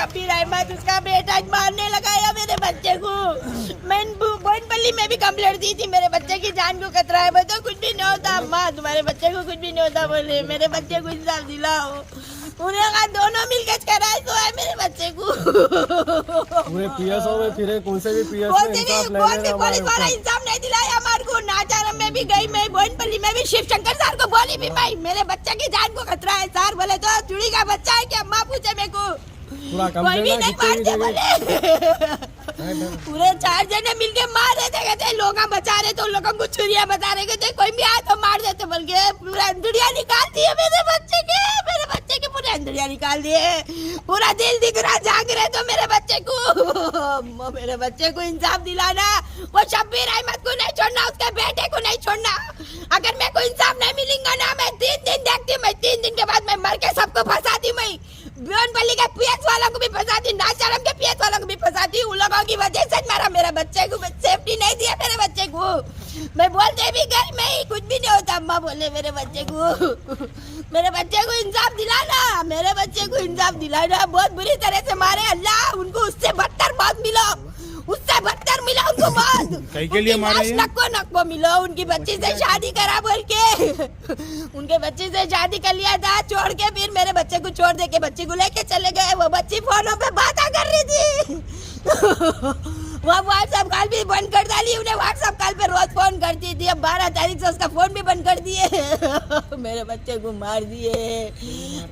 शब्बीर अहमद उसका बेटा मारने लगाया मेरे बच्चे को। मैं बोइनपल्ली में भी कंप्लेंट दी थी, मेरे बच्चे की जान को खतरा है। बता कुछ भी नहीं होता अम्मा, तुम्हारे बच्चे को कुछ भी नहीं होता बोले। मेरे बच्चे को इंसाफ दिलाओ। उन्हें कहा दोनों मिलकर कराए तो है मेरे बच्चे को। पीएसओ में फिरे, कौन से भी पीएस में पुलिस वाला इंसाफ नहीं दिलाया हमारे को। नाचारम में भी गई मैं, बोइनपल्ली में भी शिव शंकर सर को बोली भी मैं, मेरे बच्चे की जान को खतरा है। सर बोले तो चुड़ी का बच्चा है क्या? अम्मा पूछे मेरे को, कोई भी नहीं मारते बोले। पूरे 4 जने मिलके मार रहे थे, कहते लोग बचा रहे तो लोगों को छुरिया बता रहे थे, कोई भी आए तो मार देते बोल के। पूरा अंदुरिया निकाल दिए मेरे बच्चे के पूरे अंदुरिया निकाल दिए। पूरा दिल दिख रहा, जाग रहे तो मेरे बच्चे को इंसाफ दिलाना। वो शब्बीर अहमद को नहीं छोड़ना, उसके बेटे को नहीं छोड़ना। अगर मेरे को इंसाफ नहीं मिलेगा ना, मैं 3 दिन देखती हूँ, मैं 3 दिन के बाद मैं मर के सबको फंसाती। मैं बोइनपल्ली के पीएस वालों को भी फंसाती, नाचारम के पीएस वालों को भी फंसाती। उन लोगों की वजह से मारा मेरे बच्चे को, सेफ्टी नहीं दिया मेरे बच्चे को। मैं बोलते भी घर में ही कुछ भी नहीं होता, अम्मा बोले मेरे बच्चे को इंसाफ दिलाना, मेरे बच्चे को इंसाफ दिलाना। बहुत बुरी तरह से मारे, अल्लाह उनको उससे बदतर मौत मिलो, उससे बदतर मिला उनको मौत। के लिए मारे नक्को मिलो। उनकी बच्ची से शादी करा बोल के, उनके बच्ची से शादी कर लिया था, छोड़ के फिर मेरे बच्चे को छोड़ दे के बच्ची को लेके चले गए। वो बच्ची फोनों पे बातें कर रही थी। वो व्हाट्सएप कॉल भी बंद कर डाली, उन्हें व्हाट्सएप कॉल पे रोज फोन करती थी। अब 12 तारीख से उसका फोन भी बंद कर दिए। मेरे बच्चे को मार दिए।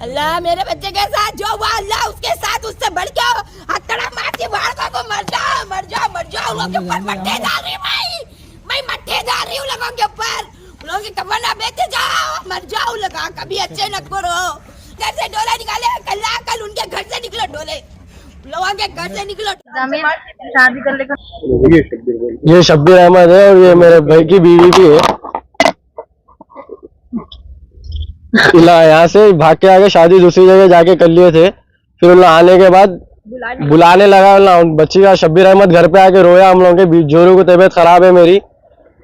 अल्लाह मेरे बच्चे के साथ जो हुआ, अल्लाह उसके साथ उससे बढ़ के हथकड़ा मार के बालकों को मर जाओ। लोगों के ऊपर मट्टे डाल रही मैं मट्टे डाल रही हूँ लोगों के ऊपर। लोगों के कफन बेचे जाओ, मर जाओ लगा। कभी अच्छे न करो। घर से डोले निकाले, कल उनके घर से निकलो डोले, लोगों के घर से निकलो। शादी कर लेकर ये शब्बीर अहमद है और ये मेरे भाई की बीवी भी है। यहाँ से भाग के आगे शादी दूसरी जगह जाके कर लिए थे। फिर उन आने के बाद बुलाने लगा बच्ची का। शब्बीर अहमद घर पे आके रोया हम लोगों के बीच, जोरू को तबीयत खराब है मेरी,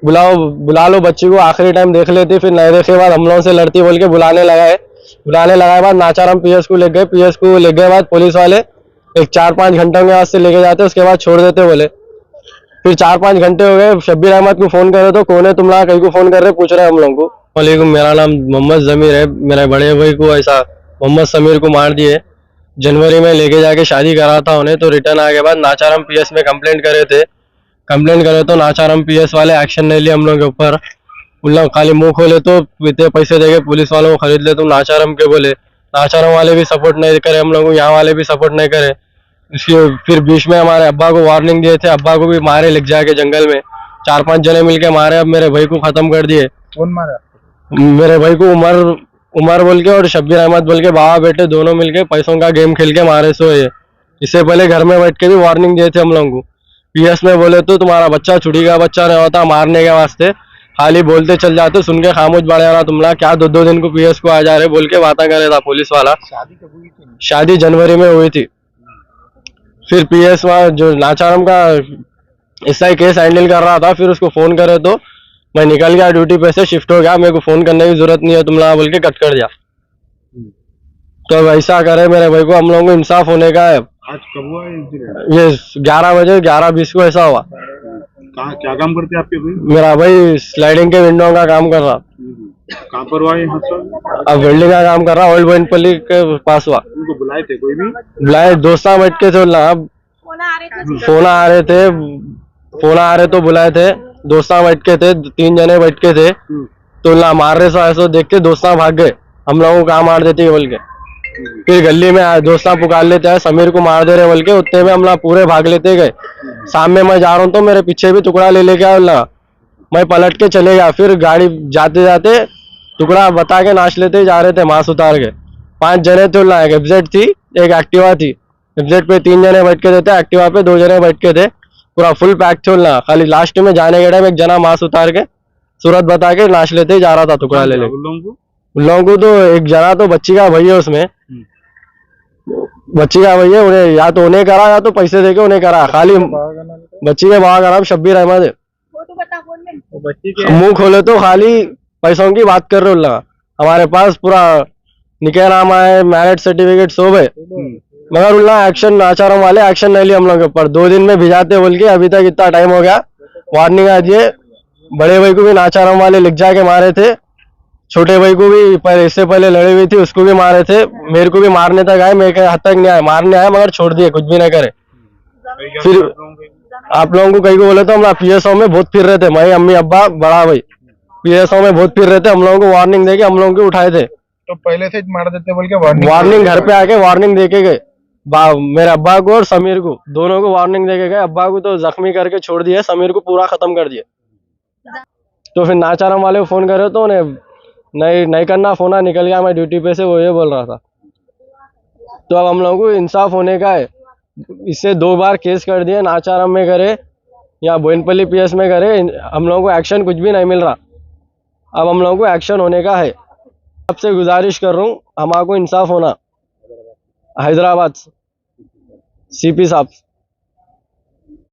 बुला लो बच्ची को, आखिरी टाइम देख लेती। फिर नहीं देखे बाद हम लोगों से लड़ती बोल के बुलाने लगाए बाद नाचारम पीएस को ले गए। बाद पुलिस वाले एक 4-5 घंटों के बाद से लेके जाते, उसके बाद छोड़ देते बोले। फिर 4-5 घंटे हो गए। शब्बीर अहमद को फोन करे तो कौन है तुम लोग, कहीं को फोन कर रहे, पूछ रहे हम लोगों को। वालेकुम, मेरा नाम मोहम्मद जमीर है। मेरे बड़े भाई को ऐसा मोहम्मद समीर को मार दिए। जनवरी में लेके जाके शादी करा था उन्हें, तो रिटर्न आने के बाद नाचारम पीएस में कंप्लेंट करे तो नाचारम पीएस वाले एक्शन नहीं लिए हम लोग के ऊपर। उन लोग खाली मुंह खोले तो इतने पैसे देके पुलिस वालों को खरीद ले तुम नाचारम के बोले। नाचारम वाले भी सपोर्ट नहीं करे हम लोग को, यहाँ वाले भी सपोर्ट नहीं करे। फिर बीच में हमारे अब्बा को वार्निंग दिए थे, अब्बा को भी मारे लेके जाके जंगल में। 4-5 जने मिलके मारे। अब मेरे भाई को खत्म कर दिए। कौन मारा? मेरे भाई को उमर बोल के और शब्बीर अहमद बोल के बाबा बेटे दोनों मिलके पैसों का गेम खेल के मारे सोए। इससे पहले घर में बैठ के भी वार्निंग दिए थे हम लोगों को। पीएस में बोले तो तुम्हारा बच्चा छुड़ी का बच्चा नहीं होता, मारने के वास्ते खाली बोलते चल जाते, सुन के खामोश बढ़ जाना तुम लोग। क्या 2-2 दिन को पीएस को आ जा रहे बोल के बातें करे था पुलिस वाला। शादी कब हुई थी? शादी जनवरी में हुई थी। फिर पीएस वहाँ जो नाचारम का एसआई केस हैंडल कर रहा था, फिर उसको फोन करे तो मैं निकल गया ड्यूटी पे से, शिफ्ट हो गया, मेरे को फोन करने की जरूरत नहीं है तुम लोग बोल के कट कर दिया। तो ऐसा करे मेरे भाई को, हम लोगों को इंसाफ होने का है। आज कब हुआ इंसिडेंट? ये 11 बजे 11:20 को ऐसा हुआ। कहाँ क्या काम करते हैं आपके भाई? मेरा भाई स्लाइडिंग के विंडो का काम कर रहा। कहाँ पर हुआ ये हादसा? अब वेल्डिंग का काम कर रहा, ओल्ड बोइनपल्ली के पास हुआ। उनको बुलाए थे कोई भी? बुलाए, दोस्त बैठ के थे, फोन आ रहे तो बुलाए थे। दोस्त बैठ के थे, 3 जने बैठ के थे, तो मार रहे सो ऐसा देख के दोस्त भाग गए, हम लोगों को कहाँ मार देते बोल के। फिर गली में दोस्त पुकार लेते हैं, समीर को मार दे रहे बोल के, उतने में हम लोग पूरे भाग लेते गए। सामने मैं जा रहा हूँ तो मेरे पीछे भी टुकड़ा ले लेके आया, मैं पलट के चले गया। फिर गाड़ी जाते जाते टुकड़ा बता के नाच लेते जा रहे थे, मांस उतार के। 5 जने थे, एक एफजेड थी, एक एक्टिवा थी। एफजेड पे 3 जने बैठ के थे, एक्टिवा पे 2 जने बैठ के थे, पूरा फुल पैक थे। खाली लास्ट में जाने के टाइम एक जना मांस उतार के सूरत बता के नाच लेते जा रहा था टुकड़ा ले लेके। उन लोगों को तो एक जना तो बच्ची का भैया, उसमें बच्ची का भैया, उन्हें या तो उन्हें करा या तो पैसे देके उन्हें करा। खाली बच्ची के बाबा का नाम शब्बीर अहमद है। मुंह खोले तो खाली पैसों की बात कर रहे हो। हमारे पास पूरा निकाहनामा है, मैरिज सर्टिफिकेट सब है, मगर उन लोग एक्शन नाचारों वाले एक्शन नहीं लिए हम लोग के ऊपर। 2 दिन में भिजाते बोल के अभी तक इतना टाइम हो गया, वार्निंग आ दिए। बड़े भाई को भी नाचारों वाले लिख जाके मारे थे, छोटे भाई को भी इससे पहले लड़ी हुई थी उसको भी मारे थे, मेरे को भी मारने तक आए, मेरे हद तक नहीं आए, मारने आए मगर छोड़ दिए, कुछ भी नहीं करे। फिर आप लोगों को कहीं को बोले तो हम PSO में बहुत फिर रहे थे, मैं अम्मी अब्बा बड़ा भाई PSO में बहुत फिर रहे थे। हम लोगों को वार्निंग देके हम लोगों को उठाए थे। तो पहले से मार देते बोल के वार्निंग घर पे आके वार्निंग देके गए, मेरे अब्बा को और समीर को, दोनों को वार्निंग देके गए। अब्बा को तो जख्मी करके छोड़ दिया, समीर को पूरा खत्म कर दिया। तो फिर नाचाराम वाले को फोन करे तो उन्हें नहीं करना फोन, निकल गया मैं ड्यूटी पे से, वो ये बोल रहा था। तो अब हम लोगों को इंसाफ होने का है। इससे 2 बार केस कर दिए, नाचाराम में करे या बोइनपल्ली PS में करे, हम लोगों को एक्शन कुछ भी नहीं मिल रहा। अब हम लोगों को एक्शन होने का है। आपसे गुजारिश कर रहा हूँ, हमारे को इंसाफ होना। हैदराबाद CP साहब।